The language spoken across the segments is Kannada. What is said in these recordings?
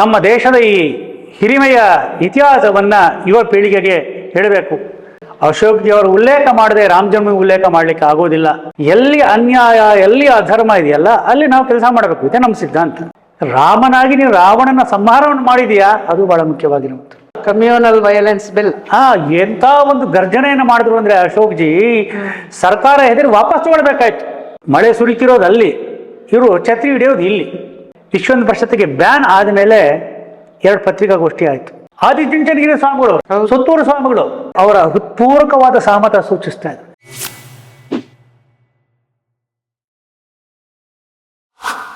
ನಮ್ಮ ದೇಶದ ಈ ಹಿರಿಮೆಯ ಇತಿಹಾಸವನ್ನು ಯುವ ಪೀಳಿಗೆಗೆ ಹೇಳಬೇಕು. ಅಶೋಕ್ಜಿ ಅವರು ಉಲ್ಲೇಖ ಮಾಡದೆ ರಾಮ ಜನ್ಮಭೂಮಿ ಉಲ್ಲೇಖ ಮಾಡಲಿಕ್ಕೆ ಆಗೋದಿಲ್ಲ. ಎಲ್ಲಿ ಅನ್ಯಾಯ, ಎಲ್ಲಿ ಅಧರ್ಮ ಇದೆಯಲ್ಲ ಅಲ್ಲಿ ನಾವು ಕೆಲಸ ಮಾಡಬೇಕು. ಇದೇ ನಮ್ಮ ಸಿದ್ಧಾಂತ. ರಾಮನಾಗಿ ನೀವು ರಾವಣನ ಸಂಹಾರವನ್ನು ಮಾಡಿದೀಯಾ, ಅದು ಬಹಳ ಮುಖ್ಯವಾಗಿರುವುದು. Communal violence bill. ಎಂತ ಒಂದು ಗರ್ಜನೆಯನ್ನು ಮಾಡಿದ್ರು ಅಂದ್ರೆ ಅಶೋಕ್ಜಿ, ಸರ್ಕಾರ ಹೆದರಿ ವಾಪಸ್ ತಗೊಳ್ಬೇಕಾಯ್ತು. ಮಳೆ ಸುರಿತಿರೋದು ಅಲ್ಲಿ, ಇವರು ಛತ್ರಿ ಹಿಡಿಯೋದು ಇಲ್ಲಿ. ವಿಶ್ವ ಪರಿಷತ್ತಿಗೆ ಬ್ಯಾನ್ ಆದಮೇಲೆ 2 ಪತ್ರಿಕಾಗೋಷ್ಠಿ ಆಯಿತು. ಆದಿಚುಂಚನಗಿರಿ ಸ್ವಾಮಿಗಳು, ಸುತ್ತೂರು ಸ್ವಾಮಿಗಳು ಅವರ ಹೃತ್ಪೂರ್ವಕವಾದ ಸಹಮತ ಸೂಚಿಸ್ತಾ ಇದ್ರು.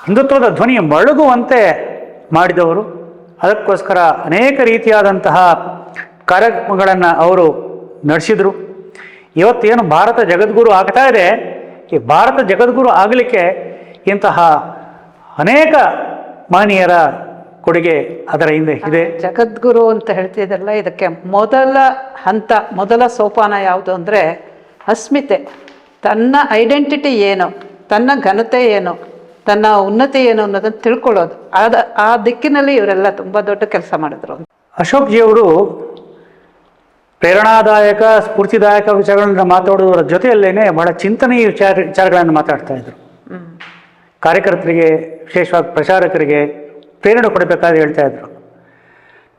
ಹಿಂದುತ್ವದ ಧ್ವನಿ ಮೊಳಗುವಂತೆ ಮಾಡಿದವರು. ಅದಕ್ಕೋಸ್ಕರ ಅನೇಕ ರೀತಿಯಾದಂತಹ ಕಾರ್ಯಕ್ರಮಗಳನ್ನು ಅವರು ನಡೆಸಿದರು. ಇವತ್ತೇನು ಭಾರತ ಜಗದ್ಗುರು ಆಗ್ತಾ ಇದೆ, ಈ ಭಾರತ ಜಗದ್ಗುರು ಆಗಲಿಕ್ಕೆ ಇಂತಹ ಅನೇಕ ಮಹನೀಯರ ಕೊಡುಗೆ ಅದರ ಹಿಂದೆ ಇದೆ. ಜಗದ್ಗುರು ಅಂತ ಹೇಳ್ತಿದ್ದಲ್ಲ, ಇದಕ್ಕೆ ಮೊದಲ ಹಂತ, ಮೊದಲ ಸೋಪಾನ ಯಾವುದು ಅಂದರೆ ಅಸ್ಮಿತೆ. ತನ್ನ ಐಡೆಂಟಿಟಿ ಏನು, ತನ್ನ ಘನತೆ ಏನು, ತನ್ನ ಉನ್ನತಿ ಏನು ಅನ್ನೋದನ್ನು ತಿಳ್ಕೊಳ್ಳೋದು. ಆ ದಿಕ್ಕಿನಲ್ಲಿ ಇವರೆಲ್ಲ ತುಂಬ ದೊಡ್ಡ ಕೆಲಸ ಮಾಡಿದ್ರು. ಅಶೋಕ್ಜಿಯವರು ಪ್ರೇರಣಾದಾಯಕ, ಸ್ಫೂರ್ತಿದಾಯಕ ವಿಚಾರಗಳನ್ನು ಮಾತಾಡುವುದರ ಜೊತೆಯಲ್ಲೇನೆ ಬಹಳ ಚಿಂತನೀಯ ವಿಚಾರಗಳನ್ನು ಮಾತಾಡ್ತಾ ಇದ್ರು. ಕಾರ್ಯಕರ್ತರಿಗೆ, ವಿಶೇಷವಾಗಿ ಪ್ರಚಾರಕರಿಗೆ ಪ್ರೇರಣೆ ಕೊಡಬೇಕಾದ್ರೆ ಹೇಳ್ತಾ ಇದ್ರು,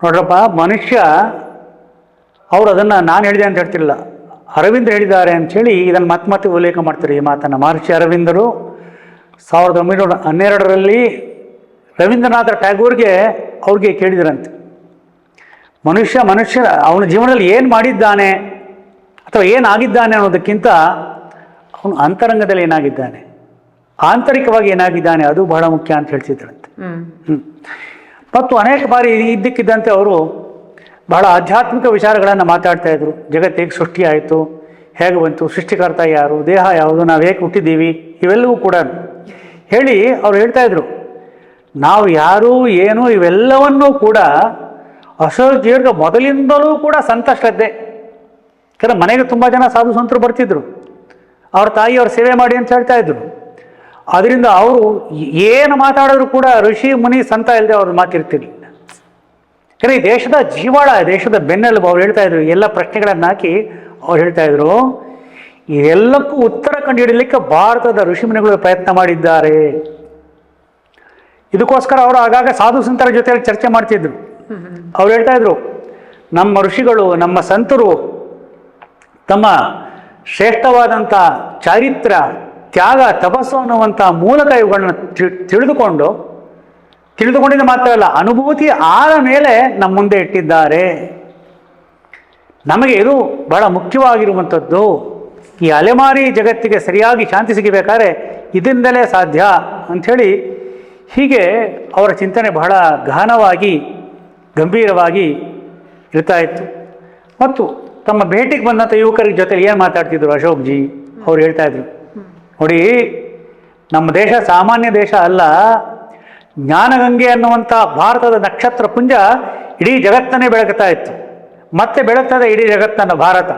ನೋಡ್ರಪ್ಪ, ಮನುಷ್ಯ ಅವರು ಅದನ್ನು ನಾನು ಹೇಳಿದೆ ಅಂತ ಹೇಳ್ತಿಲ್ಲ, ಅರವಿಂದ ಹೇಳಿದ್ದಾರೆ ಅಂಥೇಳಿ ಇದನ್ನು ಮತ್ತೆ ಉಲ್ಲೇಖ ಮಾಡ್ತಾರೆ ಈ ಮಾತನ್ನು. ಮಹರ್ಷಿ ಅರವಿಂದರು 1912ರಲ್ಲಿ ರವೀಂದ್ರನಾಥ ಟ್ಯಾಗೋರ್ಗೆ ಅವ್ರಿಗೆ ಕೇಳಿದ್ರಂತೆ, ಮನುಷ್ಯ ಅವನ ಜೀವನದಲ್ಲಿ ಏನು ಮಾಡಿದ್ದಾನೆ ಅಥವಾ ಏನಾಗಿದ್ದಾನೆ ಅನ್ನೋದಕ್ಕಿಂತ ಅವನು ಅಂತರಂಗದಲ್ಲಿ ಏನಾಗಿದ್ದಾನೆ, ಆಂತರಿಕವಾಗಿ ಏನಾಗಿದ್ದಾನೆ, ಅದು ಬಹಳ ಮುಖ್ಯ ಅಂತ ಹೇಳ್ತಿದ್ರಂತೆ. ಮತ್ತು ಅನೇಕ ಬಾರಿ ಇದ್ದಕ್ಕಿದ್ದಂತೆ ಅವರು ಬಹಳ ಆಧ್ಯಾತ್ಮಿಕ ವಿಚಾರಗಳನ್ನು ಮಾತಾಡ್ತಾ ಇದ್ರು. ಜಗತ್ತು ಹೇಗೆ ಸೃಷ್ಟಿ ಆಯಿತು, ಹೇಗೆ ಬಂತು, ಸೃಷ್ಟಿಕರ್ತ ಯಾರು, ದೇಹ ಯಾವುದು, ನಾವು ಹೇಗೆ ಹುಟ್ಟಿದ್ದೀವಿ, ಇವೆಲ್ಲವೂ ಕೂಡ ಹೇಳಿ ಅವ್ರು ಹೇಳ್ತಾ ಇದ್ರು. ನಾವು ಯಾರು, ಏನು, ಇವೆಲ್ಲವನ್ನೂ ಕೂಡ ಅಶೋಕ್ಜಿಯವರಿಗೆ ಮೊದಲಿಂದಲೂ ಕೂಡ ಸಂತ ಶ್ರದ್ಧೆ. ಯಾಕಂದರೆ ಮನೆಗೆ ತುಂಬ ಜನ ಸಾಧು ಸಂತರು ಬರ್ತಿದ್ರು, ಅವ್ರ ತಾಯಿಯವ್ರ ಸೇವೆ ಮಾಡಿ ಅಂತ ಹೇಳ್ತಾ ಇದ್ರು. ಅದರಿಂದ ಅವರು ಏನು ಮಾತಾಡಿದ್ರು ಕೂಡ ಋಷಿ ಮುನಿ ಸಂತ ಇಲ್ಲದೆ ಅವ್ರ ಮಾತಿರ್ತಿರ್ಲಿಲ್ಲ. ಯಾಕಂದರೆ ಈ ದೇಶದ ಜೀವಾಳ, ದೇಶದ ಬೆನ್ನೆಲುಬು. ಅವ್ರು ಹೇಳ್ತಾ ಇದ್ರು, ಎಲ್ಲ ಪ್ರಶ್ನೆಗಳನ್ನು ಹಾಕಿ ಅವ್ರು ಹೇಳ್ತಾ ಇದ್ರು, ಇದೆಲ್ಲಕ್ಕೂ ಉತ್ತರ ಕಂಡುಹಿಡಲಿಕ್ಕೆ ಭಾರತದ ಋಷಿಮುನಿಗಳು ಪ್ರಯತ್ನ ಮಾಡಿದ್ದಾರೆ. ಇದಕ್ಕೋಸ್ಕರ ಅವರು ಆಗಾಗ ಸಾಧು ಸಂತರ ಜೊತೆಯಲ್ಲಿ ಚರ್ಚೆ ಮಾಡ್ತಿದ್ರು. ಅವ್ರು ಹೇಳ್ತಾ ಇದ್ರು, ನಮ್ಮ ಋಷಿಗಳು, ನಮ್ಮ ಸಂತರು ತಮ್ಮ ಶ್ರೇಷ್ಠವಾದಂಥ ಚಾರಿತ್ರ್ಯ, ತ್ಯಾಗ, ತಪಸ್ಸು ಅನ್ನುವಂಥ ಮೂಲಕ ಇವುಗಳನ್ನ ತಿಳಿದುಕೊಂಡಿದ್ದು ಮಾತ್ರ ಅಲ್ಲ, ಅನುಭೂತಿ ಆದ ಮೇಲೆ ನಮ್ಮ ಮುಂದೆ ಇಟ್ಟಿದ್ದಾರೆ. ನಮಗೆ ಇದು ಬಹಳ ಮುಖ್ಯವಾಗಿರುವಂಥದ್ದು. ಈ ಅಲೆಮಾರಿ ಜಗತ್ತಿಗೆ ಸರಿಯಾಗಿ ಶಾಂತಿ ಸಿಗಬೇಕಾದ್ರೆ ಇದರಿಂದಲೇ ಸಾಧ್ಯ ಅಂಥೇಳಿ, ಹೀಗೆ ಅವರ ಚಿಂತನೆ ಬಹಳ ಗಹನವಾಗಿ, ಗಂಭೀರವಾಗಿ ಇರ್ತಾ ಇತ್ತು. ಮತ್ತು ತಮ್ಮ ಭೇಟಿಗೆ ಬಂದಂಥ ಯುವಕರ ಜೊತೆ ಏನು ಮಾತಾಡ್ತಿದ್ರು ಅಶೋಕ್ಜಿ, ಅವ್ರು ಹೇಳ್ತಾ ಇದ್ರು, ನೋಡಿ, ನಮ್ಮ ದೇಶ ಸಾಮಾನ್ಯ ದೇಶ ಅಲ್ಲ. ಜ್ಞಾನಗಂಗೆ ಅನ್ನುವಂಥ ಭಾರತದ ನಕ್ಷತ್ರ ಪುಂಜ ಇಡೀ ಜಗತ್ತನ್ನೇ ಬೆಳಗ್ತಾ ಇತ್ತು. ಮತ್ತೆ ಬೆಳಗ್ತದೆ ಇಡೀ ಜಗತ್ತನ್ನು ಭಾರತ.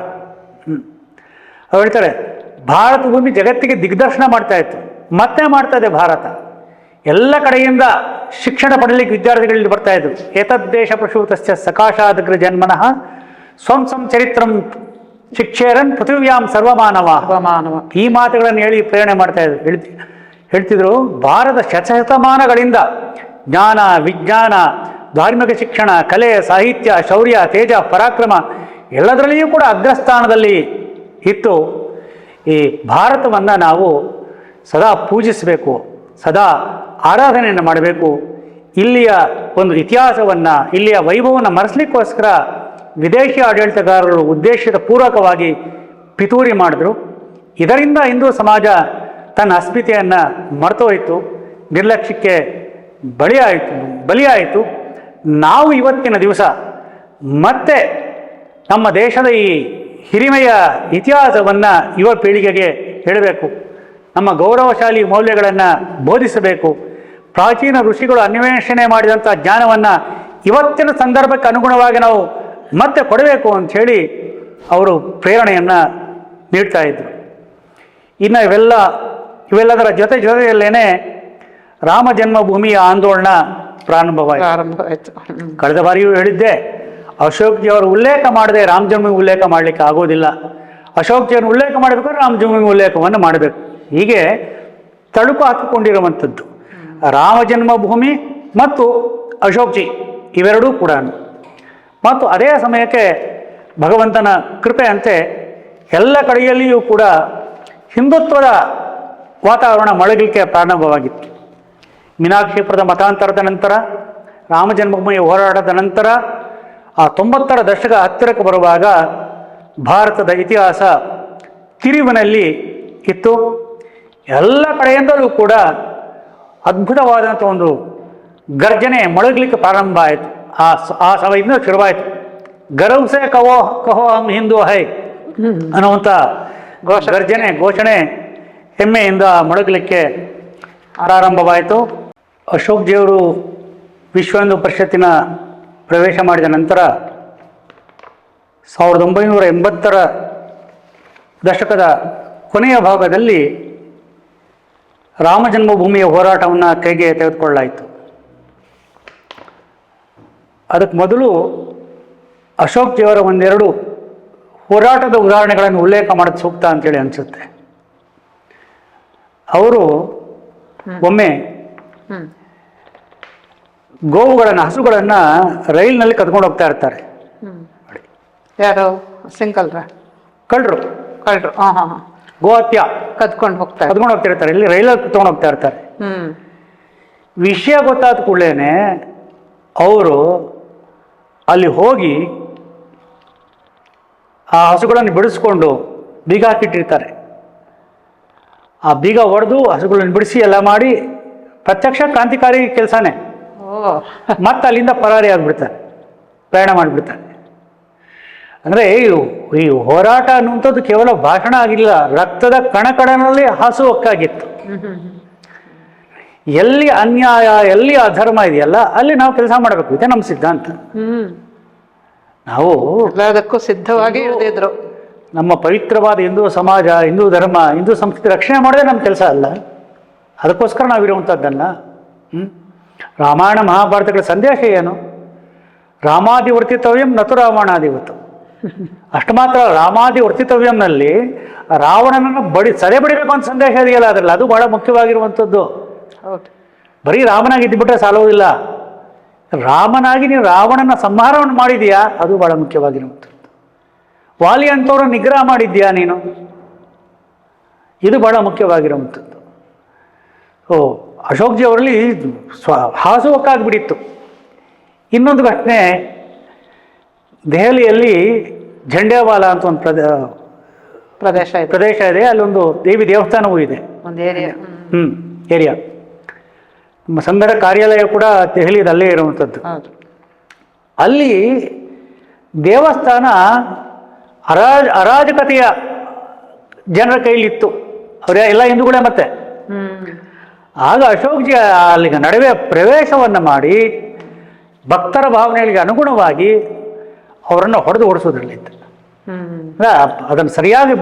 ಅವ್ರು ಹೇಳ್ತಾರೆ, ಭಾರತ ಭೂಮಿ ಜಗತ್ತಿಗೆ ದಿಗ್ದರ್ಶನ ಮಾಡ್ತಾ ಇತ್ತು, ಮತ್ತೆ ಮಾಡ್ತದೆ ಭಾರತ. ಎಲ್ಲ ಕಡೆಯಿಂದ ಶಿಕ್ಷಣ ಪಡೆಯಲಿಕ್ಕೆ ವಿದ್ಯಾರ್ಥಿಗಳಲ್ಲಿ ಬರ್ತಾ ಇದ್ರು. ಏತದ್ದೇಶ ಪ್ರಸೂತಸ್ಯ ಸಕಾಶಾದಗ್ರ ಜನ್ಮನಃ ಸ್ವಂ ಚರಿತ್ರಂ ಶಿಕ್ಷೇರನ್ ಪೃಥಿವ್ಯಾಂ ಸರ್ವಮಾನವ. ಈ ಮಾತುಗಳನ್ನು ಹೇಳಿ ಪ್ರೇರಣೆ ಮಾಡ್ತಾ ಇದ್ರು. ಹೇಳ್ತಿದ್ರು, ಭಾರತ ಶತಶತಮಾನಗಳಿಂದ ಜ್ಞಾನ, ವಿಜ್ಞಾನ, ಧಾರ್ಮಿಕ ಶಿಕ್ಷಣ, ಕಲೆ, ಸಾಹಿತ್ಯ, ಶೌರ್ಯ, ತೇಜ, ಪರಾಕ್ರಮ ಎಲ್ಲದರಲ್ಲಿಯೂ ಕೂಡ ಅಗ್ರಸ್ಥಾನದಲ್ಲಿ ಇತ್ತು. ಈ ಭಾರತವನ್ನು ನಾವು ಸದಾ ಪೂಜಿಸಬೇಕು, ಸದಾ ಆರಾಧನೆಯನ್ನು ಮಾಡಬೇಕು. ಇಲ್ಲಿಯ ಒಂದು ಇತಿಹಾಸವನ್ನು, ಇಲ್ಲಿಯ ವೈಭವವನ್ನು ಮರೆಸಲಿಕ್ಕೋಸ್ಕರ ವಿದೇಶಿ ಆಡಳಿತಗಾರರು ಉದ್ದೇಶದ ಪೂರ್ವಕವಾಗಿ ಪಿತೂರಿ ಮಾಡಿದ್ರು. ಇದರಿಂದ ಹಿಂದೂ ಸಮಾಜ ತನ್ನ ಅಸ್ಮಿತೆಯನ್ನು ಮರೆತೋಯಿತು, ನಿರ್ಲಕ್ಷ್ಯಕ್ಕೆ ಬಲಿಯಾಯಿತು. ನಾವು ಇವತ್ತಿನ ದಿವಸ ಮತ್ತೆ ನಮ್ಮ ದೇಶದ ಈ ಹಿರಿಮೆಯ ಇತಿಹಾಸವನ್ನು ಯುವ ಪೀಳಿಗೆಗೆ ಹೇಳಬೇಕು. ನಮ್ಮ ಗೌರವಶಾಲಿ ಮೌಲ್ಯಗಳನ್ನು ಬೋಧಿಸಬೇಕು. ಪ್ರಾಚೀನ ಋಷಿಗಳು ಅನ್ವೇಷಣೆ ಮಾಡಿದಂಥ ಜ್ಞಾನವನ್ನು ಇವತ್ತಿನ ಸಂದರ್ಭಕ್ಕೆ ಅನುಗುಣವಾಗಿ ನಾವು ಮತ್ತೆ ಕೊಡಬೇಕು ಅಂಥೇಳಿ ಅವರು ಪ್ರೇರಣೆಯನ್ನು ನೀಡ್ತಾ ಇದ್ದರು. ಇನ್ನು ಇವೆಲ್ಲದರ ಜೊತೆಯಲ್ಲೇನೆ ರಾಮ ಜನ್ಮಭೂಮಿಯ ಆಂದೋಲನ ಪ್ರಾರಂಭವಾಯಿತು. ಪ್ರಾರಂಭ ಆಯ್ತು. ಕಳೆದ ಬಾರಿಯೂ ಹೇಳಿದ್ದೆ, ಅಶೋಕ್ಜಿ ಅವರು ಉಲ್ಲೇಖ ಮಾಡದೆ ರಾಮ ಜನ್ಮಭೂಮಿ ಉಲ್ಲೇಖ ಮಾಡಲಿಕ್ಕೆ ಆಗೋದಿಲ್ಲ. ಅಶೋಕ್ಜಿಯನ್ನು ಉಲ್ಲೇಖ ಮಾಡಬೇಕಾದ್ರೆ ರಾಮ ಜನ್ಮಭೂಮಿ ಉಲ್ಲೇಖವನ್ನು ಮಾಡಬೇಕು. ಹೀಗೆ ತಳುಕು ಹಾಕಿಕೊಂಡಿರುವಂಥದ್ದು ರಾಮ ಜನ್ಮಭೂಮಿ ಮತ್ತು ಅಶೋಕ್ಜಿ ಇವೆರಡೂ ಕೂಡ. ಮತ್ತು ಅದೇ ಸಮಯಕ್ಕೆ ಭಗವಂತನ ಕೃಪೆಯಂತೆ ಎಲ್ಲ ಕಡೆಯಲ್ಲಿಯೂ ಕೂಡ ಹಿಂದುತ್ವದ ವಾತಾವರಣ ಮೊಳಗಲಿಕ್ಕೆ ಪ್ರಾರಂಭವಾಗಿತ್ತು. ಮೀನಾಕ್ಷಿಪುರದ ಮತಾಂತರದ ನಂತರ, ರಾಮ ಜನ್ಮಭೂಮಿಯ ಹೋರಾಟದ ನಂತರ, ಆ 90ರ ದಶಕ ಹತ್ತಿರಕ್ಕೆ ಬರುವಾಗ ಭಾರತದ ಇತಿಹಾಸ ತಿರುವಿನಲ್ಲಿ ಇತ್ತು. ಎಲ್ಲ ಕಡೆಯಿಂದಲೂ ಕೂಡ ಅದ್ಭುತವಾದಂಥ ಒಂದು ಗರ್ಜನೆ ಮೊಳಗಲಿಕ್ಕೆ ಪ್ರಾರಂಭ ಆಯಿತು. ಆ ಸಮಯದಿಂದ ಶುರುವಾಯಿತು. ಗರ್ವ್ ಸೆ ಕಹೋ ಹಮ್ ಹಿಂದೂ ಹೈ ಅನ್ನುವಂಥ ಗರ್ಜನೆ, ಘೋಷಣೆ ಹೆಮ್ಮೆಯಿಂದ ಮೊಳಗಲಿಕ್ಕೆ ಪ್ರಾರಂಭವಾಯಿತು. ಅಶೋಕ್ಜಿಯವರು ವಿಶ್ವ ಹಿಂದೂ ಪರಿಷತ್ತಿನ ಪ್ರವೇಶ ಮಾಡಿದ ನಂತರ 1980ರ ದಶಕದ ಕೊನೆಯ ಭಾಗದಲ್ಲಿ ರಾಮ ಜನ್ಮಭೂಮಿಯ ಹೋರಾಟವನ್ನು ಕೈಗೆ ತೆಗೆದುಕೊಳ್ಳಲಾಯಿತು. ಅದಕ್ಕೆ ಮೊದಲು ಅಶೋಕ್ಜಿಯವರ ಒಂದೆರಡು ಹೋರಾಟದ ಉದಾಹರಣೆಗಳನ್ನು ಉಲ್ಲೇಖ ಮಾಡೋದು ಸೂಕ್ತ ಅಂತೇಳಿ ಅನಿಸುತ್ತೆ. ಅವರು ಒಮ್ಮೆ ಗೋವುಗಳನ್ನು, ಹಸುಗಳನ್ನು ರೈಲಿನಲ್ಲಿ ಕದ್ಕೊಂಡು ಹೋಗ್ತಾ ಇರ್ತಾರೆ. ಯಾರು ಸಿಂಗಲ್ರ ಕಳ್ಳರು ಹಾಂ ಹಾಂ ಗೋಹತ್ಯ ಕದ್ಕೊಂಡು ಹೋಗ್ತಿರ್ತಾರೆ. ಇಲ್ಲಿ ರೈಲಲ್ಲಿ ತೊಗೊಂಡು ಹೋಗ್ತಾ ಇರ್ತಾರೆ. ವಿಷಯ ಗೊತ್ತಾದ ಕೂಡಲೇ ಅವರು ಅಲ್ಲಿ ಹೋಗಿ ಆ ಹಸುಗಳನ್ನು ಬಿಡಿಸ್ಕೊಂಡು ಬೀಗ ಹಾಕಿಟ್ಟಿರ್ತಾರೆ. ಆ ಬೀಗ ಒಡೆದು ಹಸುಗಳನ್ನು ಬಿಡಿಸಿ ಎಲ್ಲ ಮಾಡಿ ಪ್ರತ್ಯಕ್ಷ ಕ್ರಾಂತಿಕಾರಿ ಕೆಲಸನೇ. ಮತ್ತೆ ಅಲ್ಲಿಂದ ಪರಾರಿ ಆಗಿಬಿಡ್ತಾರೆ, ಪ್ರಯಾಣ ಮಾಡಿಬಿಡ್ತಾರೆ. ಅಂದರೆ ಈ ಹೋರಾಟ ಅನ್ನುವಂಥದ್ದು ಕೇವಲ ಭಾಷಣ ಆಗಿಲ್ಲ, ರಕ್ತದ ಕಣಕಣನಲ್ಲಿ ಹಾಸುಹೊಕ್ಕಾಗಿತ್ತು. ಎಲ್ಲಿ ಅನ್ಯಾಯ, ಎಲ್ಲಿ ಅಧರ್ಮ ಇದೆಯಲ್ಲ ಅಲ್ಲಿ ನಾವು ಕೆಲಸ ಮಾಡಬೇಕು. ಇದೆ ನಮ್ಮ ಸಿದ್ಧಾಂತ. ನಾವು ಎಲ್ಲದಕ್ಕೂ ಸಿದ್ಧವಾಗಿ ಇಳಿದಿದ್ರು. ನಮ್ಮ ಪವಿತ್ರವಾದ ಹಿಂದೂ ಸಮಾಜ, ಹಿಂದೂ ಧರ್ಮ, ಹಿಂದೂ ಸಂಸ್ಕೃತಿ ರಕ್ಷಣೆ ಮಾಡೋದೇ ನಮ್ಮ ಕೆಲಸ ಅಲ್ಲ. ಅದಕ್ಕೋಸ್ಕರ ನಾವಿರುವಂಥದ್ದಲ್ಲ. ರಾಮಾಯಣ ಮಹಾಭಾರತಗಳ ಸಂದೇಶ ಏನು? ರಾಮಾದಿ ವರ್ತಿತವ್ಯಂ ನತು ರಾವಣಾದಿವತ್ತು. ಅಷ್ಟು ಮಾತ್ರ, ರಾಮಾದಿ ವರ್ತಿತವ್ಯಂನಲ್ಲಿ ರಾವಣನನ್ನು ಸದೆ ಬಡಿಬೇಕು ಅಂತ ಸಂದೇಶ ಇದೆಯಲ್ಲ, ಅದರಲ್ಲಿ ಅದು ಬಹಳ ಮುಖ್ಯವಾಗಿರುವಂಥದ್ದು. ಹೌದು. ಬರೀ ರಾಮನಾಗಿ ಇದ್ದುಬಿಟ್ರೆ ಸಾಲೋದಿಲ್ಲ. ರಾಮನಾಗಿ ನೀನು ರಾವಣನ ಸಂಹಾರವನ್ನು ಮಾಡಿದೀಯಾ, ಅದು ಬಹಳ ಮುಖ್ಯವಾಗಿರುವಂಥದ್ದು. ವಾಲಿ ಅಂಥವ್ರನ್ನ ನಿಗ್ರಹ ಮಾಡಿದ್ಯಾ ನೀನು, ಇದು ಬಹಳ ಮುಖ್ಯವಾಗಿರುವಂಥದ್ದು. ಅಶೋಕ್ಜಿ ಅವರಲ್ಲಿ ಹಾಸುಹೊಕ್ಕಾಗ್ಬಿಟ್ಟಿತ್ತು. ಇನ್ನೊಂದು ಘಟನೆ, ದೆಹಲಿಯಲ್ಲಿ ಝಂಡೇವಾಲಾ ಅಂತ ಒಂದು ಪ್ರದೇಶ ಇದೆ. ಅಲ್ಲೊಂದು ದೇವಿ ದೇವಸ್ಥಾನವೂ ಇದೆ, ಒಂದು ಏರಿಯಾ. ಏರಿಯಾ. ನಮ್ಮ ಸಂಘದ ಕಾರ್ಯಾಲಯ ಕೂಡ ದೆಹಲಿಯದಲ್ಲೇ ಇರುವಂಥದ್ದು. ಅಲ್ಲಿ ದೇವಸ್ಥಾನ ಅರಾಜಕತೆಯ ಜನರ ಕೈಲಿತ್ತು. ಎಲ್ಲ ಹಿಂದೂಗಳೇ. ಮತ್ತೆ ಆಗ ಅಶೋಕ್ಜಿ ಅಲ್ಲಿಗೆ ನಡುವೆ ಪ್ರವೇಶವನ್ನು ಮಾಡಿ ಭಕ್ತರ ಭಾವನೆಗಳಿಗೆ ಅನುಗುಣವಾಗಿ ಅವರನ್ನು ಹೊಡೆದು ಓಡಿಸೋದ್ರಲ್ಲಿತ್ತು. ಅದನ್ನು ಸರಿಯಾಗಿ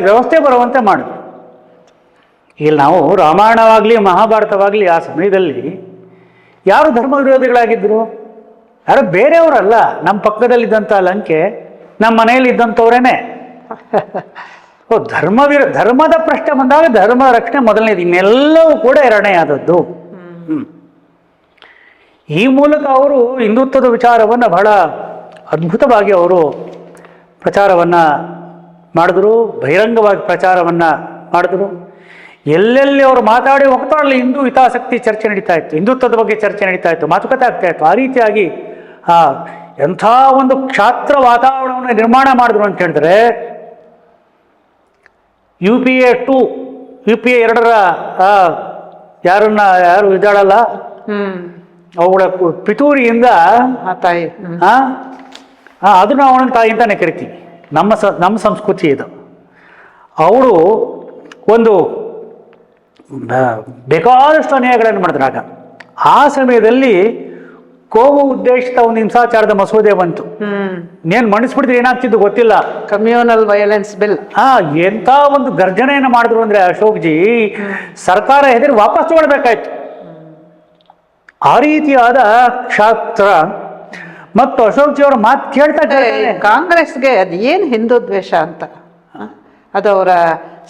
ವ್ಯವಸ್ಥೆ ಬರುವಂತೆ ಮಾಡಿದ್ರು. ಇಲ್ಲಿ ನಾವು ರಾಮಾಯಣವಾಗಲಿ ಮಹಾಭಾರತವಾಗಲಿ ಆ ಸಮಯದಲ್ಲಿ ಯಾರು ಧರ್ಮ ವಿರೋಧಿಗಳಾಗಿದ್ದರು? ಯಾರು ಬೇರೆಯವರಲ್ಲ, ನಮ್ಮ ಪಕ್ಕದಲ್ಲಿದ್ದಂಥ ಲಂಕೆ, ನಮ್ಮ ಮನೆಯಲ್ಲಿ ಇದ್ದಂಥವ್ರೇನೆ. ಧರ್ಮದ ಪ್ರಶ್ನೆ ಬಂದಾಗ ಧರ್ಮದ ರಕ್ಷಣೆ ಮೊದಲನೇದು, ಇನ್ನೆಲ್ಲವೂ ಕೂಡ ಎರಡನೆಯಾದದ್ದು. ಈ ಮೂಲಕ ಅವರು ಹಿಂದುತ್ವದ ವಿಚಾರವನ್ನು ಬಹಳ ಅದ್ಭುತವಾಗಿ ಅವರು ಪ್ರಚಾರವನ್ನು ಮಾಡಿದ್ರು, ಬಹಿರಂಗವಾಗಿ ಪ್ರಚಾರವನ್ನು ಮಾಡಿದ್ರು. ಎಲ್ಲೆಲ್ಲಿ ಅವರು ಮಾತಾಡಿ ಹೋಗ್ತಾರಲ್ಲಿ ಹಿಂದೂ ಹಿತಾಸಕ್ತಿ ಚರ್ಚೆ ನಡೀತಾ ಇತ್ತು, ಹಿಂದುತ್ವದ ಬಗ್ಗೆ ಚರ್ಚೆ ನಡೀತಾ ಇತ್ತು, ಮಾತುಕತೆ ಆಗ್ತಾ ಇತ್ತು. ಆ ರೀತಿಯಾಗಿ ಎಂಥ ಒಂದು ಕ್ಷಾತ್ರ ವಾತಾವರಣವನ್ನು ನಿರ್ಮಾಣ ಮಾಡಿದ್ರು ಅಂತ ಹೇಳಿದ್ರೆ, UPA 2, UPA 2ರ ಯಾರು ಇದ್ದಾಳಲ್ಲ, ಅವಳ ಪಿತೂರಿಯಿಂದ ತಾಯಿ, ಅದು ನಾವು ಅವನ ತಾಯಿ ಅಂತಾನೆ ಕರಿತೀವಿ. ನಮ್ಮ ಸಂಸ್ಕೃತಿ ಇದು. ಅವಳು ಒಂದು ಬೇಕಾದಷ್ಟು ಅನ್ಯಾಯಗಳನ್ನು ಮಾಡಿದ್ರಾಗ. ಆ ಸಮಯದಲ್ಲಿ ಕೋಮು ಉದ್ದೇಶಿತ ಒಂದು ಹಿಂಸಾಚಾರದ ಮಸೂದೆ ಬಂತು. ನೇನು ಮಂಡಿಸ್ಬಿಟ್ಟಿದ್ರೆ ಏನಾಗ್ತಿದ್ದು ಗೊತ್ತಿಲ್ಲ. Communal violence bill. ಎಂಥ ಒಂದು ಗರ್ಜನೆಯನ್ನು ಮಾಡಿದ್ರು ಅಂದ್ರೆ ಅಶೋಕ್ಜಿ, ಸರ್ಕಾರ ಹೆದರಿ ವಾಪಸ್ ತಗೊಳ್ಬೇಕಾಯ್ತು. ಆ ರೀತಿಯಾದ ಕ್ಷಾತ್ರ ಮತ್ತು ಅಶೋಕ್ ಜಿ ಅವರ ಮಾತು ಕೇಳ್ತಾ ಕಾಂಗ್ರೆಸ್ಗೆ ಅದು ಏನು ಹಿಂದೂ ದ್ವೇಷ ಅಂತ, ಅದು ಅವರ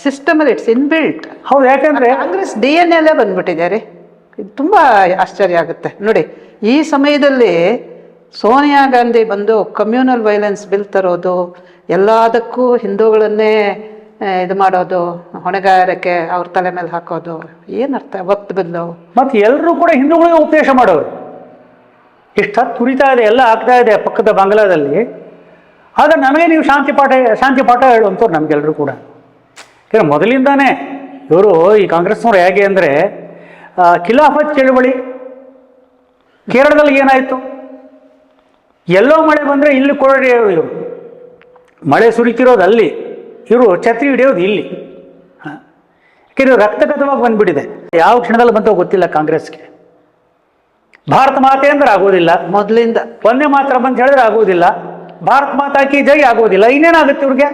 ಸಿಸ್ಟಮಲ್ಲಿ ಇಟ್ಸ್ ಇನ್ಬಿಲ್ಟ್. ಹೌದು, ಯಾಕಂದ್ರೆ ಕಾಂಗ್ರೆಸ್ DNA ಅಲ್ಲೇ ಬಂದ್ಬಿಟ್ಟಿದ್ದಾರೆ. ಇದು ತುಂಬ ಆಶ್ಚರ್ಯ ಆಗುತ್ತೆ ನೋಡಿ. ಈ ಸಮಯದಲ್ಲಿ ಸೋನಿಯಾ ಗಾಂಧಿ ಬಂದು ಕಮ್ಯುನಲ್ ವೈಲೆನ್ಸ್ ಬಿಲ್ ತರೋದು, ಎಲ್ಲದಕ್ಕೂ ಹಿಂದೂಗಳನ್ನೇ ಇದು ಮಾಡೋದು, ಹೊಣೆಗಾರಿಕೆ ಅವ್ರ ತಲೆ ಮೇಲೆ ಹಾಕೋದು, ಏನರ್ಥ? ವಕ್ತ್ ಬಿಲ್ಲು ಮತ್ತು ಎಲ್ಲರೂ ಕೂಡ ಹಿಂದೂಗಳಿಗೆ ಉಪದೇಶ ಮಾಡೋರು. ಇಷ್ಟು ಹತ್ತು ಉರಿತಾ ಇದೆ, ಎಲ್ಲ ಆಗ್ತಾ ಇದೆ ಪಕ್ಕದ ಬಾಂಗ್ಲಾದಲ್ಲಿ, ಆದರೆ ನಮಗೆ ನೀವು ಶಾಂತಿ ಪಾಠ ಹೇಳುವಂಥವ್ರು ನಮಗೆಲ್ಲರೂ ಕೂಡ. ಯಾಕಂದರೆ ಮೊದಲಿಂದಾನೇ ಇವರು ಈ ಕಾಂಗ್ರೆಸ್ನವ್ರು ಹೇಗೆ ಅಂದರೆ, ಖಿಲಾಫತ್ ಚಳವಳಿ ಕೇರಳದಲ್ಲಿ ಏನಾಯಿತು, ಎಲ್ಲೋ ಮಳೆ ಬಂದರೆ ಇಲ್ಲಿ ಕೊರಡೆ ಇವರು, ಮಳೆ ಸುರಿತಿರೋದು ಅಲ್ಲಿ, ಇವರು ಛತ್ರಿ ಹಿಡಿಯೋದು ಇಲ್ಲಿ. ಯಾಕೆಂದರೆ ರಕ್ತಗತವಾಗಿ ಬಂದ್ಬಿಟ್ಟಿದೆ. ಯಾವ ಕ್ಷಣದಲ್ಲಿ ಬಂತೋ ಗೊತ್ತಿಲ್ಲ ಕಾಂಗ್ರೆಸ್ಗೆ. ಭಾರತ ಮಾತೆ ಅಂದ್ರೆ ಆಗೋದಿಲ್ಲ, ಮೊದಲಿಂದ ಒಂದೇ ಮಾತ್ರ ಬಂತ ಹೇಳಿದ್ರೆ ಆಗೋದಿಲ್ಲ, ಭಾರತ ಮಾತಾ ಕಿ ಜೈ ಆಗೋದಿಲ್ಲ. ಇನ್ನೇನಾಗುತ್ತೆ ಇವ್ರಿಗೆ?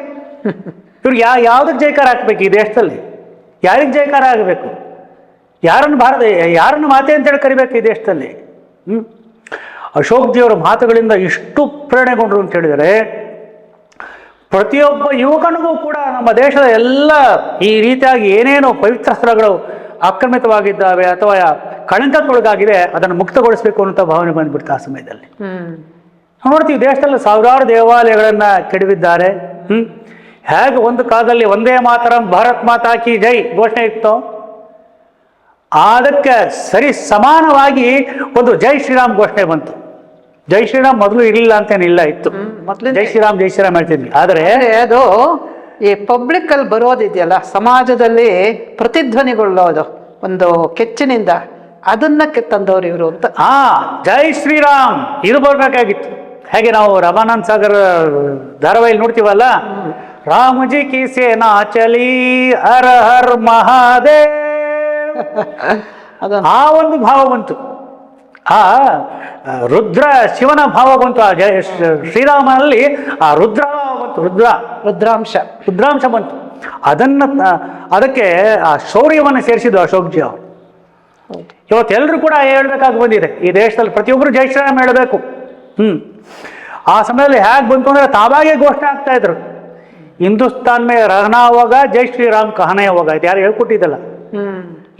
ಇವ್ರಿಗೆ ಯಾವುದಕ್ಕೆ ಜೈಕಾರ ಹಾಕ್ಬೇಕು ಈ ದೇಶದಲ್ಲಿ? ಯಾರಿಗೆ ಜೈಕಾರ ಆಗಬೇಕು? ಯಾರನ್ನು ಮಾತೆ ಅಂತೇಳಿ ಕರಿಬೇಕು ಈ ದೇಶದಲ್ಲಿ? ಅಶೋಕ್ ಜಿ ಅವರ ಮಾತುಗಳಿಂದ ಇಷ್ಟು ಪ್ರೇರಣೆಗೊಂಡ್ರು ಅಂತ ಹೇಳಿದರೆ, ಪ್ರತಿಯೊಬ್ಬ ಯುವಕನಿಗೂ ಕೂಡ ನಮ್ಮ ದೇಶದ ಎಲ್ಲ ಈ ರೀತಿಯಾಗಿ ಏನೇನು ಪವಿತ್ರ ಸ್ಥಳಗಳು ಆಕ್ರಮಿತವಾಗಿದ್ದಾವೆ ಅಥವಾ ಕಳಂಕಕ್ಕೊಳಗಾಗಿದೆ ಅದನ್ನು ಮುಕ್ತಗೊಳಿಸಬೇಕು ಅನ್ನೋ ಭಾವನೆ ಬಂದ್ಬಿಡ್ತು ಆ ಸಮಯದಲ್ಲಿ. ನೋಡ್ತೀವಿ ದೇಶದಲ್ಲಿ ಸಾವಿರಾರು ದೇವಾಲಯಗಳನ್ನ ಕೆಡವಿದ್ದಾರೆ. ಹೇಗೆ ಒಂದು ಕಾಲದಲ್ಲಿ ಒಂದೇ ಮಾತರಂ ಭಾರತ್ ಮಾತಾ ಕಿ ಜೈ ಘೋಷಣೆ ಇತ್ತು, ಅದಕ್ಕೆ ಸರಿ ಸಮಾನವಾಗಿ ಒಂದು ಜೈ ಶ್ರೀರಾಮ್ ಘೋಷಣೆ ಬಂತು. ಜೈ ಶ್ರೀರಾಮ್ ಮೊದಲು ಇರಲಿಲ್ಲ ಅಂತೇನಿಲ್ಲ, ಇತ್ತು. ಮೊದಲು ಜೈ ಶ್ರೀರಾಮ್ ಹೇಳ್ತಿದ್ವಿ. ಆದರೆ ಅದು ಈ ಪಬ್ಲಿಕ್ ಅಲ್ಲಿ ಬರೋದಿದೆಯಲ್ಲ, ಸಮಾಜದಲ್ಲಿ ಪ್ರತಿಧ್ವನಿಗೊಳ್ಳೋದು ಒಂದು ಕೆಚ್ಚಿನಿಂದ, ಅದನ್ನ ತಂದವರು ಇವರು ಅಂತ. ಜೈ ಶ್ರೀರಾಮ್ ಇದು ಬರ್ಬೇಕಾಗಿತ್ತು. ಹೇಗೆ ನಾವು ರಮಾನಂದ್ ಸಾಗರ್ ಧಾರಾವಾಹಿಲಿ ನೋಡ್ತೀವಲ್ಲ, ರಾಮಜಿ ಕಿ ಸೇನಾ ಚಲಿ ಹರ ಹರ್ ಮಹಾದೇವ್, ಆ ಒಂದು ಭಾವ ಬಂತು. ಆ ರುದ್ರ ಶಿವನ ಭಾವ ಬಂತು. ಆ ಜಯ ಶ್ರೀರಾಮನಲ್ಲಿ ಆ ರುದ್ರ ಬಂತು, ರುದ್ರಾಂಶ ಬಂತು. ಅದಕ್ಕೆ ಆ ಶೌರ್ಯವನ್ನು ಸೇರಿಸಿದ್ದು ಅಶೋಕ್ ಜಿ ಅವರು. ಇವತ್ತೆಲ್ಲರೂ ಕೂಡ ಹೇಳ್ಬೇಕಾಗಿ ಬಂದಿದೆ, ಈ ದೇಶದಲ್ಲಿ ಪ್ರತಿಯೊಬ್ಬರು ಜೈ ಶ್ರೀರಾಮ್ ಹೇಳಬೇಕು. ಆ ಸಮಯದಲ್ಲಿ ಹೇಗೆ ಬಂತು ಅಂದ್ರೆ ತಾವಾಗೇ ಘೋಷಣೆ ಆಗ್ತಾ ಇದ್ರು, ಹಿಂದೂಸ್ತಾನ್ ಮೇ ರಹನಾ ಹೋಗ ಜೈ ಶ್ರೀರಾಮ್ ಕಹನೇ ಹೋಗ. ಇದು ಯಾರು ಹೇಳ್ಕೊಟ್ಟಿದ್ದಲ್ಲ,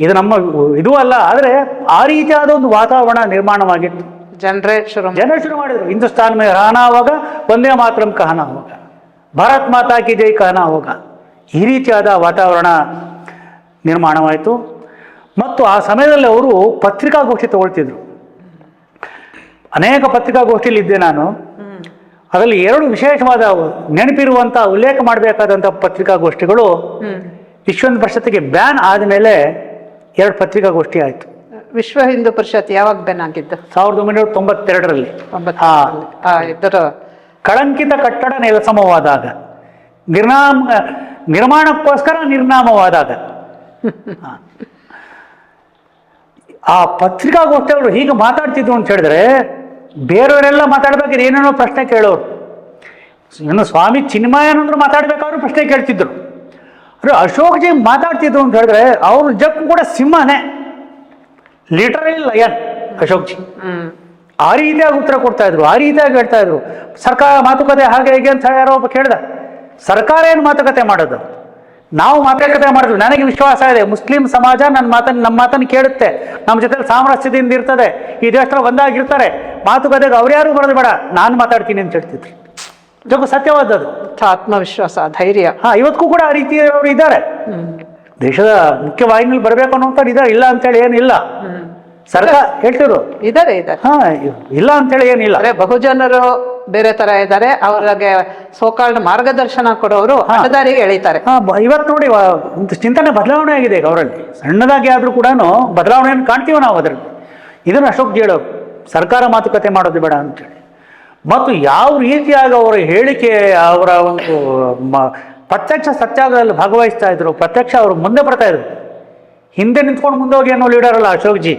ಇದು ನಮ್ಮ ಇದು ಅಲ್ಲ. ಆದರೆ ಆ ರೀತಿಯಾದ ಒಂದು ವಾತಾವರಣ ನಿರ್ಮಾಣವಾಗಿತ್ತು. ಜನರೇ ಶುರು ಮಾಡಿದ್ರು, ಹಿಂದೂಸ್ತಾನ್ ಮೇ ರಹನಾ ಹೋಗ, ಒಂದೇ ಮಾತ್ರಂ ಕಹನಾ ಹೋಗ, ಭಾರತ್ ಮಾತಾ ಕಿ ಜೈ ಕಹನಾ ಹೋಗ. ಈ ರೀತಿಯಾದ ವಾತಾವರಣ ನಿರ್ಮಾಣವಾಯಿತು. ಮತ್ತು ಆ ಸಮಯದಲ್ಲಿ ಅವರು ಪತ್ರಿಕಾಗೋಷ್ಠಿ ತಗೊಳ್ತಿದ್ರು. ಅನೇಕ ಪತ್ರಿಕಾಗೋಷ್ಠಿಯಲ್ಲಿ ಇದ್ದೆ ನಾನು. ಅದರಲ್ಲಿ ಎರಡು ವಿಶೇಷವಾದ ನೆನಪಿರುವಂಥ ಉಲ್ಲೇಖ ಮಾಡಬೇಕಾದಂಥ ಪತ್ರಿಕಾಗೋಷ್ಠಿಗಳು, ವಿಶ್ವ ಹಿಂದೂ ಪರಿಷತ್ತಿಗೆ ಬ್ಯಾನ್ ಆದಮೇಲೆ 2 ಪತ್ರಿಕಾಗೋಷ್ಠಿ ಆಯಿತು. ವಿಶ್ವ ಹಿಂದೂ ಪರಿಷತ್ ಯಾವಾಗ ಬ್ಯಾನ್ ಆಗಿದ್ದು? 1992ರಲ್ಲಿ. ಇದರ ಕಳಂಕಿತ ಕಟ್ಟಡ ನೆಲಸಮವಾದಾಗ, ನಿರ್ಮಾಣಕ್ಕೋಸ್ಕರ ನಿರ್ನಾಮವಾದಾಗ. ಆ ಪತ್ರಿಕಾಗೋಷ್ಠಿಗಳು ಹೀಗೆ ಮಾತಾಡ್ತಿದ್ರು ಅಂತ ಹೇಳಿದ್ರೆ, ಬೇರೆಯವರೆಲ್ಲ ಮಾತಾಡ್ಬೇಕಾದ್ರೆ ಏನೇನೋ ಪ್ರಶ್ನೆ ಕೇಳೋರು. ಇನ್ನು ಸ್ವಾಮಿ ಚಿನ್ಮಯಾನಂದರು ಮಾತಾಡ್ಬೇಕಾದ್ರೂ ಪ್ರಶ್ನೆ ಕೇಳ್ತಿದ್ರು. ಅಶೋಕ್ ಜಿ ಮಾತಾಡ್ತಿದ್ರು ಅಂತ ಹೇಳಿದ್ರೆ ಅವ್ರ ಜಪ್ಪು ಕೂಡ ಸಿಂಹನೇ, ಲಿಟರಲಿ ಲಯನ್ ಅಶೋಕ್ ಜಿ. ಆ ರೀತಿಯಾಗಿ ಉತ್ತರ ಕೊಡ್ತಾ ಇದ್ರು, ಆ ರೀತಿಯಾಗಿ ಹೇಳ್ತಾ ಇದ್ರು. ಸರ್ಕಾರ ಮಾತುಕತೆ ಹಾಗೆ ಹೇಗೆ ಅಂತ ಯಾರೋ ಒಬ್ಬ ಕೇಳ್ದ. ಸರ್ಕಾರ ಏನು ಮಾತುಕತೆ ಮಾಡೋದು? ನಾವು ಮಾತುಕತೆ ಮಾಡಿದ್ವಿ. ನನಗೆ ವಿಶ್ವಾಸ ಇದೆ, ಮುಸ್ಲಿಂ ಸಮಾಜ ನಮ್ಮ ಮಾತನ್ನು ಕೇಳುತ್ತೆ, ನಮ್ಮ ಜೊತೆ ಸಾಮರಸ್ಯದಿಂದ ಇರ್ತದೆ, ಈ ದೇಶದಲ್ಲಿ ಒಂದಾಗಿರ್ತಾರೆ. ಮಾತುಕತೆಗೆ ಅವ್ರ್ಯಾರು ಬರೋದು ಬೇಡ, ನಾನು ಮಾತಾಡ್ತೀನಿ ಅಂತ ಹೇಳ್ತಿದ್ರು. ಜಗು ಸತ್ಯವಾದದ್ದು. ಆತ್ಮವಿಶ್ವಾಸ, ಧೈರ್ಯ. ಇವತ್ತಿಗೂ ಕೂಡ ಆ ರೀತಿಯವರು ಇದ್ದಾರೆ. ದೇಶದ ಮುಖ್ಯವಾಹಿನಿಯಲ್ಲಿ ಬರಬೇಕು ಅನ್ನೋಂಥವ್ರು ಇದ್ದಾರೆ, ಇಲ್ಲ ಅಂತೇಳಿ ಏನಿಲ್ಲ. ಸರ್ಕಾರ ಹೇಳ್ತಿರು ಇದ್ದಾರೆ. ಇಲ್ಲ ಅಂತೇಳಿ ಏನಿಲ್ಲ. ಬಹುಜನರು ಬೇರೆ ತರ ಇದ್ದಾರೆ, ಅವ್ರಿಗೆ ಸೋಕಾಲ್ಡ್ ಮಾರ್ಗದರ್ಶನ ಕೊಡೋರು ಅಡ್ಡದಾರಿಗೆ ಎಳಿತಾರೆ. ಇವತ್ತು ನೋಡಿ ಒಂದು ಚಿಂತನೆ ಬದಲಾವಣೆ ಆಗಿದೆ ಈಗ ಅವರಲ್ಲಿ. ಸಣ್ಣದಾಗಿ ಆದ್ರೂ ಕೂಡ ಬದಲಾವಣೆಯನ್ನು ಕಾಣ್ತೀವಿ ನಾವು ಅದರಲ್ಲಿ. ಇದನ್ನು ಅಶೋಕ್ ಜಿ ಹೇಳೋರು, ಸರ್ಕಾರ ಮಾತುಕತೆ ಮಾಡೋದು ಬೇಡ ಅಂತೇಳಿ. ಮತ್ತು ಯಾವ ರೀತಿಯಾಗಿ ಅವರ ಹೇಳಿಕೆ, ಅವರ ಒಂದು ಪ್ರತ್ಯಕ್ಷ ಸತ್ಯಾಗ್ರಹದಲ್ಲಿ ಭಾಗವಹಿಸ್ತಾ ಇದ್ರು, ಪ್ರತ್ಯಕ್ಷ ಅವರು ಮುಂದೆ ಬರ್ತಾ ಇದ್ರು. ಹಿಂದೆ ನಿಂತ್ಕೊಂಡು ಮುಂದೆ ಹೋಗಿ ಅನ್ನೋ ಲೀಡರ್ ಅಲ್ಲ ಅಶೋಕ್ ಜಿ.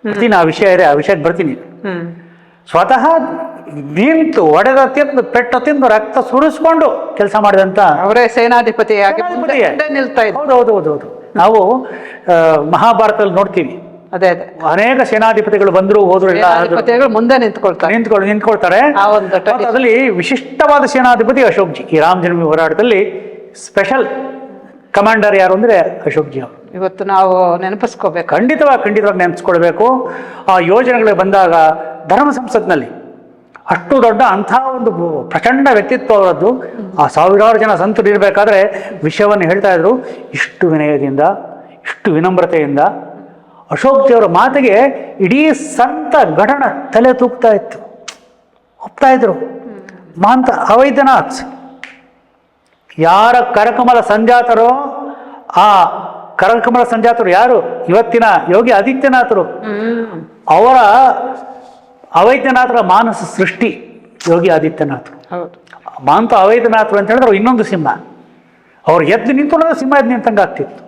ಬರ್ತೀನಿ, ಆ ವಿಷಯ ಇದೆ, ಆ ವಿಷಯಕ್ಕೆ ಬರ್ತೀನಿ. ಸ್ವತಃ ನಿಂತು ಒಡೆದ ತಿಂದು ಪೆಟ್ಟ ತಿಂದು ರಕ್ತ ಸುರಿಸ್ಕೊಂಡು ಕೆಲಸ ಮಾಡಿದಂತ ಅವರೇ ಸೇನಾಧಿಪತಿಯಾಗಿ ನಿಲ್ತಾ ಇದ್ರು. ಹೌದು. ನಾವು ಮಹಾಭಾರತದಲ್ಲಿ ನೋಡ್ತೀವಿ, ಅದೇ ಅದೇ ಅನೇಕ ಸೇನಾಧಿಪತಿಗಳು ಬಂದ್ರು ಹೋದ್ರು ಎಲ್ಲ ಆದ್ರು. ಸೇನಾಧಿಪತಿಗಳು ಮುಂದೆ ನಿಂತ್ಕೊಳ್ತಾರೆ. ನಿಂತ್ಕೊಳ್ತಾರೆ. ಆ ಒಂದು ಮತ್ತು ಅದರಲ್ಲಿ ವಿಶಿಷ್ಟವಾದ ಸೇನಾಧಿಪತಿ ಅಶೋಕ್ಜಿ. ಈ ರಾಮ ಜನ್ಮಭೂಮಿ ಹೋರಾಟದಲ್ಲಿ ಸ್ಪೆಷಲ್ ಕಮಾಂಡರ್ ಯಾರು ಅಂದ್ರೆ ಅಶೋಕ್ಜಿ ಅವರು. ಇವತ್ತು ನಾವು ನೆನಪಿಸ್ಕೋಬೇಕು. ಖಂಡಿತವಾಗಿ ನೆನೆಸ್ಕೊಳ್ಬೇಕು. ಆ ಯೋಜನೆಗಳು ಬಂದಾಗ ಧರ್ಮ ಸಂಸತ್ನಲ್ಲಿ ಅಷ್ಟು ದೊಡ್ಡ ಅಂಥ ಒಂದು ಪ್ರಚಂಡ ವ್ಯಕ್ತಿತ್ವ ಅವರದ್ದು. ಆ ಸಾವಿರಾರು ಜನ ಸಂತರು ಇರಬೇಕಾದ್ರೆ ವಿಷಯವನ್ನು ಹೇಳ್ತಾ ಇದ್ರು. ಇಷ್ಟು ವಿನಯದಿಂದ, ಇಷ್ಟು ವಿನಮ್ರತೆಯಿಂದ ಅಶೋಕ್ಜಿಯವರ ಮಾತಿಗೆ ಇಡೀ ಸಂತ ಗಣನ ತಲೆ ತೂಗ್ತಾ ಇತ್ತು, ಒಪ್ತಾ ಇದ್ರು. ಮಹಂತ ಅವೈದ್ಯನಾಥ್ ಯಾರ ಕರಕಮಲ ಸಂಜಾತರೋ, ಆ ಕರಕಮಲ ಸಂಜಾತರು ಯಾರು? ಇವತ್ತಿನ ಯೋಗಿ ಆದಿತ್ಯನಾಥರು. ಅವರ ಅವೈದ್ಯನಾಥರ ಮಾನಸ ಸೃಷ್ಟಿ ಯೋಗಿ ಆದಿತ್ಯನಾಥರು. ಮಹಂತ ಅವೈದ್ಯನಾಥರು ಅಂತ ಹೇಳಿದ್ರೆ ಇನ್ನೊಂದು ಸಿಂಹ. ಅವ್ರು ಎದ್ದು ನಿಂತ್ಕೊಂಡ್ರೆ ಸಿಂಹ ಎದ್ದು ನಿಂತಂಗೆ ಆಗ್ತಿತ್ತು.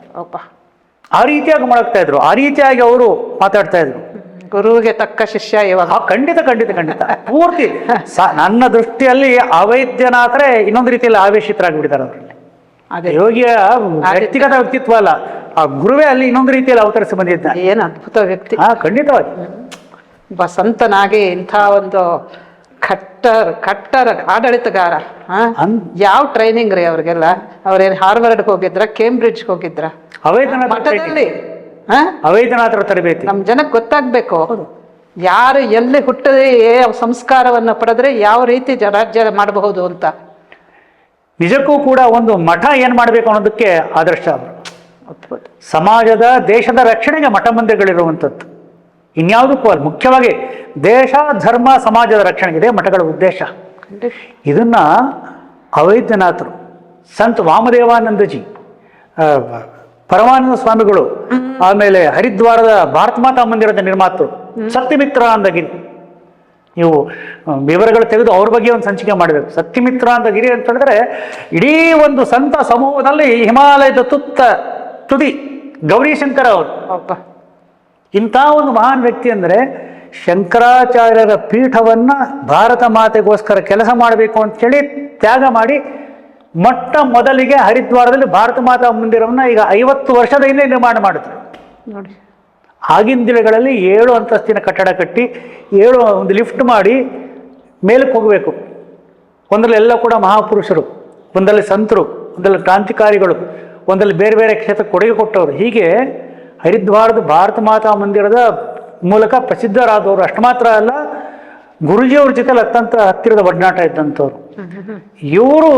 ಆ ರೀತಿಯಾಗಿ ಮಾಡಕ್ತಾ ಇದ್ರು, ಆ ರೀತಿಯಾಗಿ ಅವರು ಮಾತಾಡ್ತಾ ಇದ್ರು. ಗುರುವಿಗೆ ತಕ್ಕ ಶಿಷ್ಯ ಇವಾಗ. ಖಂಡಿತ ಪೂರ್ತಿ ನನ್ನ ದೃಷ್ಟಿಯಲ್ಲಿ ಅವೈದ್ಯನಾಥರೇ ಇನ್ನೊಂದು ರೀತಿಯಲ್ಲಿ ಆವೇಶಿತರಾಗಿಬಿಟ್ಟಿದ್ದಾರೆ ಅವರಲ್ಲಿ. ಅದೇ ಯೋಗಿಯ ವ್ಯಕ್ತಿಗತ ವ್ಯಕ್ತಿತ್ವ ಅಲ್ಲ, ಆ ಗುರುವೇ ಅಲ್ಲಿ ಇನ್ನೊಂದು ರೀತಿಯಲ್ಲಿ ಅವತರಿಸಿ ಬಂದಿದ್ದ. ಏನು ಅದ್ಭುತ ವ್ಯಕ್ತಿ. ಖಂಡಿತವಾಗಿ ಒಬ್ಬ ಸಂತನಾಗಿ ಇಂಥ ಒಂದು ಕಟ್ಟರ ಆಡಳಿತಗಾರ. ಯಾವ ಟ್ರೈನಿಂಗ್ ರೀ ಅವ್ರಿಗೆಲ್ಲ? ಅವ್ರೇನು ಹಾರ್ವರ್ಡ್ಗೆ ಹೋಗಿದ್ರ, ಕೇಂಬ್ರಿಡ್ಜ್ಗೆ ಹೋಗಿದ್ರ? ಮಠದಲ್ಲಿ ಅವೈದ್ಯನಾಥರ ತರಬೇತಿ ನಮ್ ಜನಕ್ಕೆ ಗೊತ್ತಾಗ್ಬೇಕು. ಯಾರು ಎಲ್ಲಿ ಹುಟ್ಟದೆ ಸಂಸ್ಕಾರವನ್ನು ಪಡೆದ್ರೆ ಯಾವ ರೀತಿ ರಾಜ್ಯ ಮಾಡಬಹುದು ಅಂತ. ನಿಜಕ್ಕೂ ಕೂಡ ಒಂದು ಮಠ ಏನ್ ಮಾಡ್ಬೇಕು ಅನ್ನೋದಕ್ಕೆ ಆದರ್ಶ ಅವರು. ಸಮಾಜದ, ದೇಶದ ರಕ್ಷಣೆಗೆ ಮಠ ಮಂದಿರಗಳಿರುವಂಥದ್ದು, ಇನ್ಯಾವುದಕ್ಕೂ ಅಲ್ಲ. ಮುಖ್ಯವಾಗಿ ದೇಶ, ಧರ್ಮ, ಸಮಾಜದ ರಕ್ಷಣೆಗಿದೆ ಮಠಗಳ ಉದ್ದೇಶ. ಇದನ್ನ ಅವೈದ್ಯನಾಥರು, ಸಂತ ವಾಮದೇವಾನಂದಜಿ, ಪರಮಾನಂದ ಸ್ವಾಮಿಗಳು, ಆಮೇಲೆ ಹರಿದ್ವಾರದ ಭಾರತ ಮಾತಾ ಮಂದಿರದ ನಿರ್ಮಾತೃ ಸತ್ಯಮಿತ್ರಾನಂದಗಿರಿ. ನೀವು ವಿವರಗಳು ತೆಗೆದು ಅವ್ರ ಬಗ್ಗೆ ಒಂದು ಸಂಚಿಕೆ ಮಾಡಬೇಕು. ಸತ್ಯಮಿತ್ರಾನಂದಗಿರಿ ಅಂತ ಹೇಳಿದ್ರೆ ಇಡೀ ಒಂದು ಸಂತ ಸಮೂಹದಲ್ಲಿ ಹಿಮಾಲಯದ ತುದಿ ಗೌರಿಶಂಕರ ಅವರು. ಇಂಥ ಒಂದು ಮಹಾನ್ ವ್ಯಕ್ತಿ ಅಂದರೆ ಶಂಕರಾಚಾರ್ಯರ ಪೀಠವನ್ನ ಭಾರತ ಮಾತೆಗೋಸ್ಕರ ಕೆಲಸ ಮಾಡಬೇಕು ಅಂತೇಳಿ ತ್ಯಾಗ ಮಾಡಿ ಮೊಟ್ಟ ಮೊದಲಿಗೆ ಹರಿದ್ವಾರದಲ್ಲಿ ಭಾರತ ಮಾತಾ ಮಂದಿರವನ್ನ ಈಗ 50 ವರ್ಷದ ಹಿಂದೆ ನಿರ್ಮಾಣ ಮಾಡಿದ್ರು ನೋಡಿ. ಆಗಿನ ದಿನಗಳಲ್ಲಿ 7 ಅಂತಸ್ತಿನ ಕಟ್ಟಡ ಕಟ್ಟಿ 7 ಒಂದು ಲಿಫ್ಟ್ ಮಾಡಿ ಮೇಲಕ್ಕೆ ಹೋಗಬೇಕು. ಒಂದರಲ್ಲಿ ಎಲ್ಲ ಕೂಡ ಮಹಾಪುರುಷರು, ಒಂದರಲ್ಲಿ ಸಂತರು, ಒಂದರಲ್ಲಿ ಕ್ರಾಂತಿಕಾರಿಗಳು, ಒಂದರಲ್ಲಿ ಬೇರೆ ಬೇರೆ ಕ್ಷೇತ್ರಕ್ಕೆ ಕೊಡುಗೆ ಕೊಟ್ಟವರು. ಹೀಗೆ ಹರಿದ್ವಾರದ ಭಾರತ ಮಾತಾ ಮಂದಿರದ ಮೂಲಕ ಪ್ರಸಿದ್ಧರಾದವರು. ಅಷ್ಟು ಮಾತ್ರ ಅಲ್ಲ, ಗುರುಜಿಯವ್ರ ಜೊತೆಲಿ ಅತ್ಯಂತ ಹತ್ತಿರದ ಒಡನಾಟ ಇದ್ದಂಥವ್ರು. ಇವರು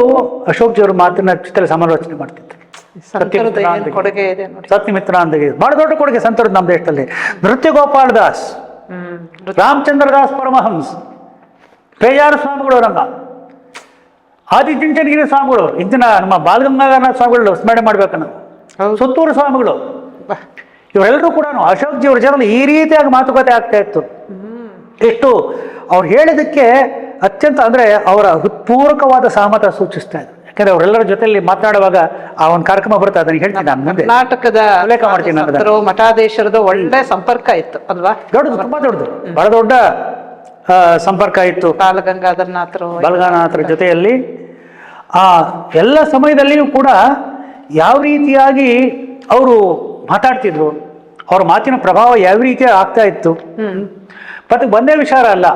ಅಶೋಕ್ಜಿಯವ್ರ ಮಾತಿನ ಜೊತೆಲಿ ಸಮಾಲೋಚನೆ ಮಾಡ್ತಿದ್ರು. ಸತ್ಯಮಿತ್ರಾನಂದಗಿರಿ ಬಹಳ ದೊಡ್ಡ ಕೊಡುಗೆ ಸಂತರದ್ದು ನಮ್ಮ ದೇಶದಲ್ಲಿ. ನೃತ್ಯ ಗೋಪಾಲ ದಾಸ್, ರಾಮಚಂದ್ರ ದಾಸ್ ಪರಮಹಂಸ್, ಪೇಜಾರ ಸ್ವಾಮಿಗಳು, ರಂಗ ಆದಿಚುಂಚನಗಿರಿ ಸ್ವಾಮಿಗಳು, ಇಂದಿನ ನಮ್ಮ ಬಾಲಗಂಗಾಧರನಾಥ ಸ್ವಾಮಿಗಳು ಸ್ಮರಣೆ ಮಾಡ್ಬೇಕು ನಾವು, ಸುತ್ತೂರು ಸ್ವಾಮಿಗಳು, ಇವರೆಲ್ಲರೂ ಕೂಡ ಅಶೋಕ್ಜಿಯವ್ರ ಜೊತೆ ಈ ರೀತಿಯಾಗಿ ಮಾತುಕತೆ ಆಗ್ತಾ ಇತ್ತು. ಎಷ್ಟು ಅವ್ರು ಹೇಳಿದಕ್ಕೆ ಅತ್ಯಂತ ಅಂದರೆ ಅವರ ಹೃತ್ಪೂರ್ವಕವಾದ ಸಹಮತ ಸೂಚಿಸ್ತಾ ಇದ್ರು. ಯಾಕಂದ್ರೆ ಅವರೆಲ್ಲರ ಜೊತೆಯಲ್ಲಿ ಮಾತನಾಡುವಾಗ ಆ ಒಂದು ಕಾರ್ಯಕ್ರಮ ಬರುತ್ತೆ, ಅದನ್ನ ಹೇಳ್ತೀನಿ ನಾನು ಮುಂದೆ. ಕರ್ನಾಟಕದ ಉಲ್ಲೇಖ ಮಾಡ್ತೀನಿ ನಾನು. ಮಠಾಧೀಶರದ ಒಳ್ಳೆ ಸಂಪರ್ಕ ಇತ್ತು ಅಲ್ವಾ? ದೊಡ್ಡದು, ತುಂಬಾ ದೊಡ್ಡದು, ಬಹಳ ದೊಡ್ಡ ಸಂಪರ್ಕ ಇತ್ತು ಬಾಲಗಂಗಾಧರನಾಥರ ಜೊತೆಯಲ್ಲಿ. ಆ ಎಲ್ಲ ಸಮಯದಲ್ಲಿಯೂ ಕೂಡ ಯಾವ ರೀತಿಯಾಗಿ ಅವರು ಮಾತಾಡ್ತಿದ್ರು, ಅವ್ರ ಮಾತಿನ ಪ್ರಭಾವ ಯಾವ ರೀತಿ ಆಗ್ತಾ ಇತ್ತು. ಮತ್ತೆ ಒಂದೇ ವಿಚಾರ ಅಲ್ಲ,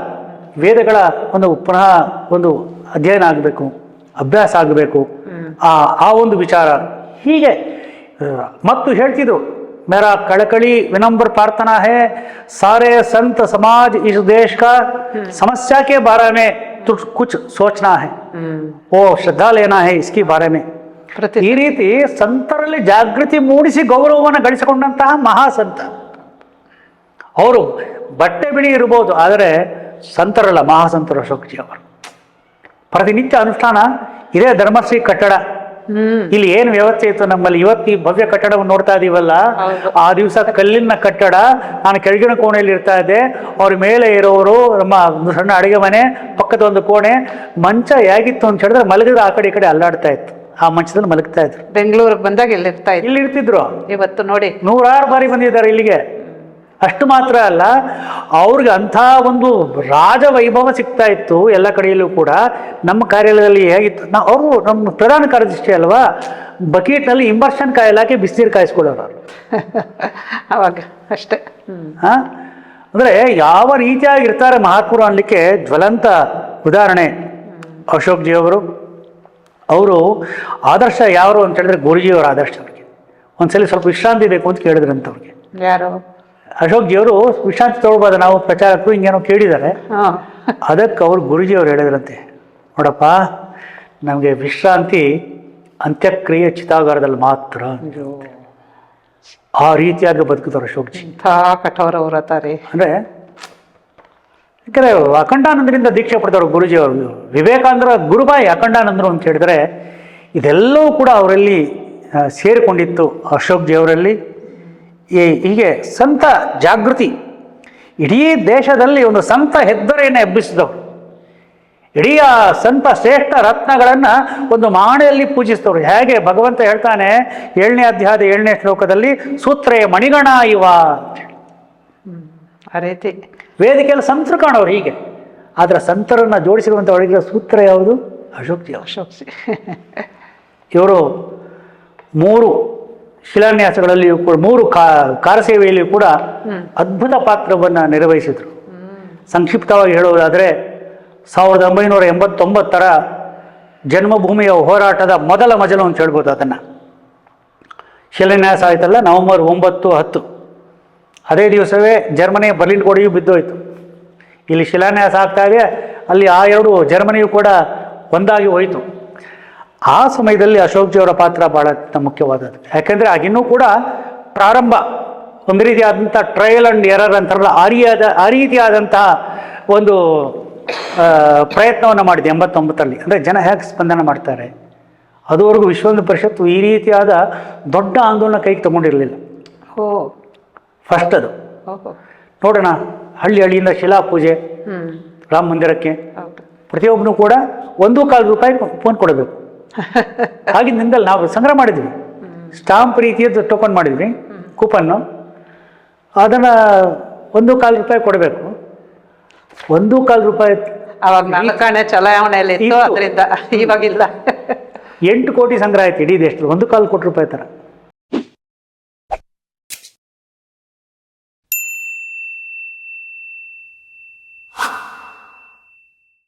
ವೇದಗಳ ಒಂದು ಪುನಃ ಒಂದು ಅಧ್ಯಯನ ಆಗಬೇಕು, ಅಭ್ಯಾಸ ಆಗಬೇಕು, ಆ ಒಂದು ವಿಚಾರ. ಹೀಗೆ ಮತ್ತು ಹೇಳ್ತಿದ್ರು, मेरा कड़कड़ी विनम्र प्रार्थना है सारे संत समाज इस देश का समस्या के बारे में तो कुछ सोचना है, वो श्रद्धा लेना है इसके बारे में. ಈ ರೀತಿ ಸಂತರಲ್ಲಿ ಜಾಗೃತಿ ಮೂಡಿಸಿ ಗೌರವವನ್ನು ಗಳಿಸಿಕೊಂಡಂತಹ ಮಹಾಸಂತ ಅವರು. ಬಟ್ಟೆ ಬಿಳಿ ಇರಬಹುದು, ಆದರೆ ಸಂತರಲ್ಲ, ಮಹಾಸಂತರು ಅಶೋಕ್ಜಿ ಅವರು. ಪ್ರತಿನಿತ್ಯ ಅನುಷ್ಠಾನ ಇದೇ ಧರ್ಮಶ್ರೀ ಕಟ್ಟಡ. ಇಲ್ಲಿ ಏನು ವ್ಯವಸ್ಥೆ ಇತ್ತು ನಮ್ಮಲ್ಲಿ, ಇವತ್ತು ಈ ಭವ್ಯ ಕಟ್ಟಡವನ್ನು ನೋಡ್ತಾ ಇದೀವಲ್ಲ, ಆ ದಿವಸ ಕಲ್ಲಿನ ಕಟ್ಟಡ. ನಾನು ಕೆಳಗಿನ ಕೋಣೆಯಲ್ಲಿ ಇರ್ತಾ ಇದ್ದೆ, ಅವ್ರ ಮೇಲೆ ಇರೋರು ನಮ್ಮ ಸಣ್ಣ ಅಡಿಗೆ ಮನೆ, ಪಕ್ಕದ ಒಂದು ಕೋಣೆ, ಮಂಚ ಹೇಗಿತ್ತು ಅಂತ ಹೇಳಿದ್ರೆ ಮಲಗಿದ್ರೆ ಆ ಕಡೆ ಈ ಕಡೆ ಅಲ್ಲಾಡ್ತಾ ಇತ್ತು, ಆ ಮಂಚದಲ್ಲಿ ಮಲಗ್ತಾ ಇದ್ರು. ಬೆಂಗಳೂರಿಗೆ ಬಂದಾಗ ಇಲ್ಲಿ ಇರ್ತಿದ್ರು. ಇವತ್ತು ನೋಡಿ 100 ಬಾರಿ ಬಂದಿದ್ದಾರೆ ಇಲ್ಲಿಗೆ. ಅಷ್ಟು ಮಾತ್ರ ಅಲ್ಲ, ಅವ್ರಿಗೆ ಅಂಥ ಒಂದು ರಾಜವೈಭವ ಸಿಗ್ತಾ ಇತ್ತು ಎಲ್ಲ ಕಡೆಯಲ್ಲೂ ಕೂಡ. ನಮ್ಮ ಕಾರ್ಯಾಲಯದಲ್ಲಿ ಹೇಗಿತ್ತು, ಅವರು ನಮ್ಮ ಪ್ರಧಾನ ಕಾರ್ಯದರ್ಶಿ ಅಲ್ವಾ, ಬಕೀಟ್ನಲ್ಲಿ ಇಂಬರ್ಷನ್ ಕಾಯಲಾಕಿ ಬಿಸಿನೀರು ಕಾಯಿಸ್ಕೊಳ್ಳೋರು ಅವರು. ಅವಾಗ ಅಷ್ಟೇ. ಹಾಂ, ಅಂದರೆ ಯಾವ ರೀತಿಯಾಗಿರ್ತಾರೆ ಮಹಾತ್ಮರು ಅನ್ನಲಿಕ್ಕೆ ಜ್ವಲಂತ ಉದಾಹರಣೆ ಅಶೋಕ್ ಜಿ ಅವರು. ಅವರು ಆದರ್ಶ ಯಾರು ಅಂತ ಹೇಳಿದ್ರೆ ಗುರುಜಿಯವರ ಆದರ್ಶ. ಅವ್ರಿಗೆ ಒಂದ್ಸಲಿ ಸ್ವಲ್ಪ ವಿಶ್ರಾಂತಿ ಬೇಕು ಅಂತ ಕೇಳಿದ್ರಂತ ಅವ್ರಿಗೆ. ಯಾರು? ಅಶೋಕ್ ಜಿಯವರು ವಿಶ್ರಾಂತಿ ತೊಗೊಳ್ಬೋದು, ನಾವು ಪ್ರಚಾರಕ್ಕೂ ಹಿಂಗೇನೋ ಕೇಳಿದ್ದಾರೆ. ಅದಕ್ಕೆ ಅವ್ರು ಗುರುಜಿಯವರು ಹೇಳಿದ್ರಂತೆ, ನೋಡಪ್ಪ ನಮಗೆ ವಿಶ್ರಾಂತಿ ಅಂತ್ಯಕ್ರಿಯೆ ಚಿತಾಗಾರದಲ್ಲಿ ಮಾತ್ರ. ಆ ರೀತಿಯಾಗಿ ಬದುಕಿದವರು ಅಶೋಕ್ ಜಿ. ಕಠೋರ ವ್ರತ ರೀ. ಅಂದರೆ ಯಾಕಂದರೆ ಅಖಂಡಾನಂದರಿಂದ ದೀಕ್ಷೆ ಪಡೆದವರು ಗುರುಜಿಯವರು. ವಿವೇಕಾನಂದರ ಗುರುಬಾಯಿ ಅಖಂಡಾನಂದರು ಅಂತ ಹೇಳಿದರೆ ಇದೆಲ್ಲವೂ ಕೂಡ ಅವರಲ್ಲಿ ಸೇರಿಕೊಂಡಿತ್ತು ಅಶೋಕ್ ಜಿಯವರಲ್ಲಿ. ಹೀಗೆ ಸಂತ ಜಾಗೃತಿ, ಇಡೀ ದೇಶದಲ್ಲಿ ಒಂದು ಸಂತ ಹೆದ್ದರೆಯನ್ನು ಎಬ್ಬಿಸಿದವರು. ಇಡೀ ಆ ಸಂತ ಶ್ರೇಷ್ಠ ರತ್ನಗಳನ್ನು ಒಂದು ಮಾಣೆಯಲ್ಲಿ ಪೂಜಿಸಿದವರು. ಹೇಗೆ ಭಗವಂತ ಹೇಳ್ತಾನೆ 7ನೇ ಅಧ್ಯಾಯದ 7ನೇ ಶ್ಲೋಕದಲ್ಲಿ, ಸೂತ್ರೇ ಮಣಿಗಣ ಇವ. ಆ ರೀತಿ ವೇದಿಕೆಯಲ್ಲಿ ಸಂತರು ಕಾಣೋರು ಹೀಗೆ. ಆದರೆ ಸಂತರನ್ನು ಜೋಡಿಸಿರುವಂಥ ಒಳಗಿರೋ ಸೂತ್ರ ಯಾವುದು? ಅಶೋಕ್ ಜಿ. ಅಶೋಕ್ ಜಿ ಇವರು 3 ಶಿಲಾನ್ಯಾಸಗಳಲ್ಲಿಯೂ ಕೂಡ 3 ಕಾರಸೇವೆಯಲ್ಲಿಯೂ ಕೂಡ ಅದ್ಭುತ ಪಾತ್ರವನ್ನು ನಿರ್ವಹಿಸಿದರು. ಸಂಕ್ಷಿಪ್ತವಾಗಿ ಹೇಳುವುದಾದರೆ 1989ರ ಜನ್ಮಭೂಮಿಯ ಹೋರಾಟದ ಮೊದಲ ಮಜಲು ಅಂತ ಹೇಳ್ಬೋದು. ಅದನ್ನು ಶಿಲಾನ್ಯಾಸ ಆಯ್ತಲ್ಲ, ನವೆಂಬರ್ 9, 10 ಅದೇ ದಿವಸವೇ ಜರ್ಮನಿಯ ಬರ್ಲಿನ್ ಗೋಡೆಯೂ ಬಿದ್ದೋಯ್ತು. ಇಲ್ಲಿ ಶಿಲಾನ್ಯಾಸ ಆಗ್ತಾ ಇದೆ, ಅಲ್ಲಿ ಆ 2 ಜರ್ಮನಿಯೂ ಕೂಡ ಒಂದಾಗಿ ಹೋಯಿತು. ಆ ಸಮಯದಲ್ಲಿ ಅಶೋಕ್ ಜಿಯವರ ಪಾತ್ರ ಭಾಳ ಮುಖ್ಯವಾದದ್ದು. ಯಾಕೆಂದರೆ ಆಗಿನ್ನೂ ಕೂಡ ಪ್ರಾರಂಭ, ಒಂದು ರೀತಿಯಾದಂಥ ಟ್ರಯಲ್ ಆ್ಯಂಡ್ ಎರರ್ ಅಂತಾರಲ್ಲ, ಆ ರೀತಿಯಾದಂತಹ ಒಂದು ಪ್ರಯತ್ನವನ್ನು ಮಾಡಿದೆ 89ರಲ್ಲಿ. ಅಂದರೆ ಜನ ಹೇಗೆ ಸ್ಪಂದನ ಮಾಡ್ತಾರೆ, ಅದುವರೆಗೂ ವಿಶ್ವ ಹಿಂದೂ ಪರಿಷತ್ತು ಈ ರೀತಿಯಾದ ದೊಡ್ಡ ಆಂದೋಲನ ಕೈಗೆ ತಗೊಂಡಿರಲಿಲ್ಲ. ಫಸ್ಟ್ ಅದು ನೋಡೋಣ, ಹಳ್ಳಿಯಿಂದ ಶಿಲಾಪೂಜೆ, ರಾಮ ಮಂದಿರಕ್ಕೆ ಪ್ರತಿಯೊಬ್ಬನು ಕೂಡ $1.25 ಫೋನ್ ಕೊಡಬೇಕು. ಆಗಿನಿಂದಲೇ ನಾವು ಸಂಗ್ರಹ ಮಾಡಿದ್ವಿ, ಸ್ಟಾಂಪ್ ರೀತಿಯದ್ದು ಟೋಕನ್ ಮಾಡಿದ್ವಿ, ಕೂಪನ್ನು. ಅದನ್ನು $1.25 ಕೊಡಬೇಕು. $1.25 ಅವಾಗ ನಾಲ್ಕಾಣೆ ಚಲಾವಣೆಯಲ್ಲಿ ಇತ್ತು, ಅದರಿಂದ ಇವಾಗಿಲ್ಲ. 8 ಕೋಟಿ ಸಂಗ್ರಹ ಆಯ್ತು ಇಡೀ ದೇಶದಲ್ಲಿ, $1.25 ಕೋಟಿ ಥರ.